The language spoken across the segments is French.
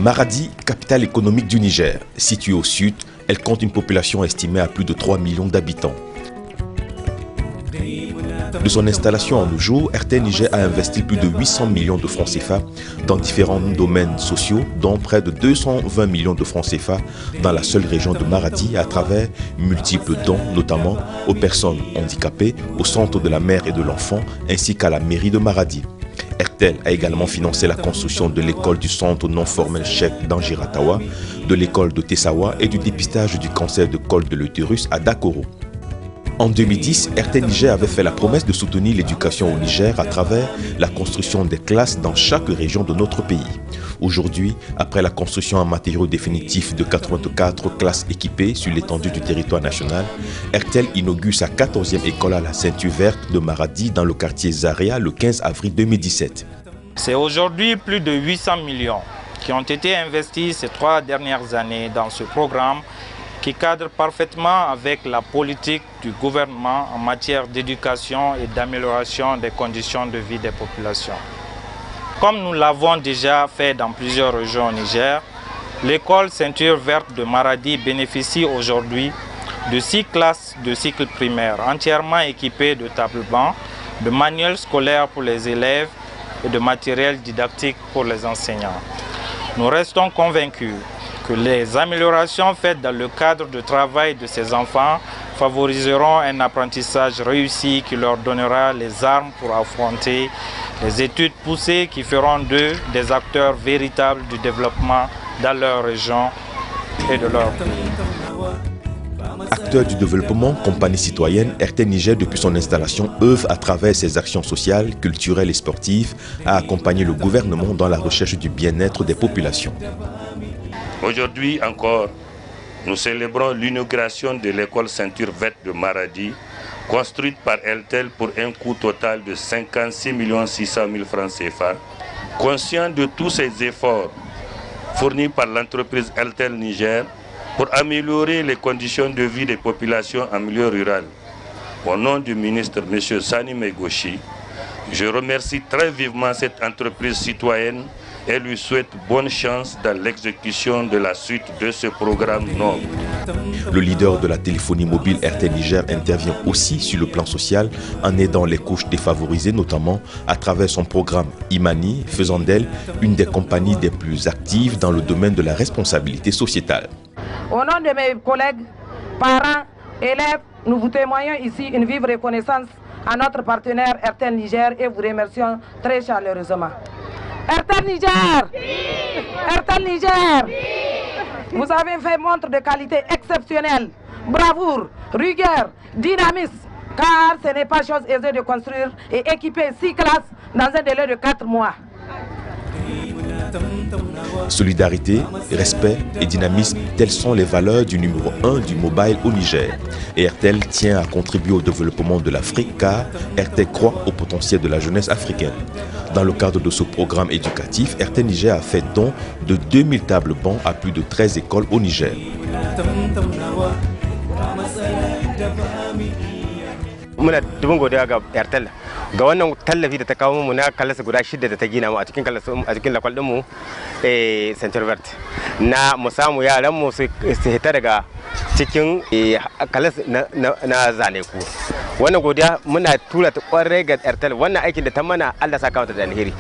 Maradi, capitale économique du Niger, située au sud, elle compte une population estimée à plus de 3 millions d'habitants. De son installation en nos jours, RTL Niger a investi plus de 800 millions de francs CFA dans différents domaines sociaux, dont près de 220 millions de francs CFA dans la seule région de Maradi à travers multiples dons, notamment aux personnes handicapées, au centre de la mère et de l'enfant, ainsi qu'à la mairie de Maradi. RTL a également financé la construction de l'école du centre non formel Cheikh d'Angiratawa, de l'école de Tessawa et du dépistage du cancer de col de l'utérus à Dakoro. En 2010, RTL Niger avait fait la promesse de soutenir l'éducation au Niger à travers la construction des classes dans chaque région de notre pays. Aujourd'hui, après la construction en matériaux définitifs de 84 classes équipées sur l'étendue du territoire national, RTL inaugure sa 14e école à la ceinture verte de Maradi dans le quartier Zaria le 15 avril 2017. C'est aujourd'hui plus de 800 millions qui ont été investis ces 3 dernières années dans ce programme qui cadre parfaitement avec la politique du gouvernement en matière d'éducation et d'amélioration des conditions de vie des populations. Comme nous l'avons déjà fait dans plusieurs régions au Niger, l'école ceinture verte de Maradi bénéficie aujourd'hui de 6 classes de cycle primaire entièrement équipées de tables-bancs, de manuels scolaires pour les élèves et de matériel didactique pour les enseignants. Nous restons convaincus que les améliorations faites dans le cadre de travail de ces enfants favoriseront un apprentissage réussi qui leur donnera les armes pour affronter les études poussées qui feront d'eux des acteurs véritables du développement dans leur région et de leur pays. Acteur du développement, compagnie citoyenne, RTL Niger, depuis son installation, œuvre à travers ses actions sociales, culturelles et sportives à accompagner le gouvernement dans la recherche du bien-être des populations. Aujourd'hui encore, nous célébrons l'inauguration de l'école ceinture verte de Maradi, construite par RTL pour un coût total de 56 600 000 francs CFA. Conscient de tous ces efforts fournis par l'entreprise RTL Niger pour améliorer les conditions de vie des populations en milieu rural, au nom du ministre M. Sani Megoshi, je remercie très vivement cette entreprise citoyenne et lui souhaite bonne chance dans l'exécution de la suite de ce programme noble. Le leader de la téléphonie mobile RTL Niger intervient aussi sur le plan social en aidant les couches défavorisées, notamment à travers son programme Imani, faisant d'elle une des compagnies des plus actives dans le domaine de la responsabilité sociétale. Au nom de mes collègues, parents, élèves, nous vous témoignons ici une vive reconnaissance à notre partenaire RTL Niger et vous remercions très chaleureusement. RTL Niger! RTL Niger! Vous avez fait montre de qualité exceptionnelle, bravoure, rigueur, dynamisme, car ce n'est pas chose aisée de construire et équiper 6 classes dans un délai de 4 mois. Solidarité, respect et dynamisme, telles sont les valeurs du numéro 1 du mobile au Niger. Et RTL tient à contribuer au développement de l'Afrique car RTL croit au potentiel de la jeunesse africaine. Dans le cadre de ce programme éducatif, RTL Niger a fait don de 2000 tables-bancs à plus de 13 écoles au Niger. ga wannan tallafi da ta kawo mu na kallasa guda 6 da ta gina mu a cikin lakwal din mu Center Vert na mu samu yaran mu su hita daga cikin kallasa na zane ku wannan godiya muna tura ta kwarai ga RTL wannan aikin da ta mana Allah saka mata da alheri.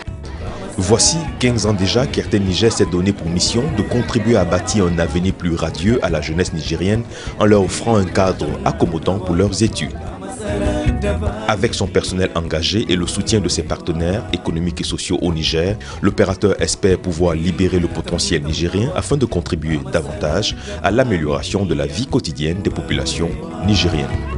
Voici 15 ans déjà qu'RTL Niger s'est donné pour mission de contribuer à bâtir un avenir plus radieux à la jeunesse nigérienne en leur offrant un cadre accommodant pour leurs études. Avec son personnel engagé et le soutien de ses partenaires économiques et sociaux au Niger, l'opérateur espère pouvoir libérer le potentiel nigérien afin de contribuer davantage à l'amélioration de la vie quotidienne des populations nigériennes.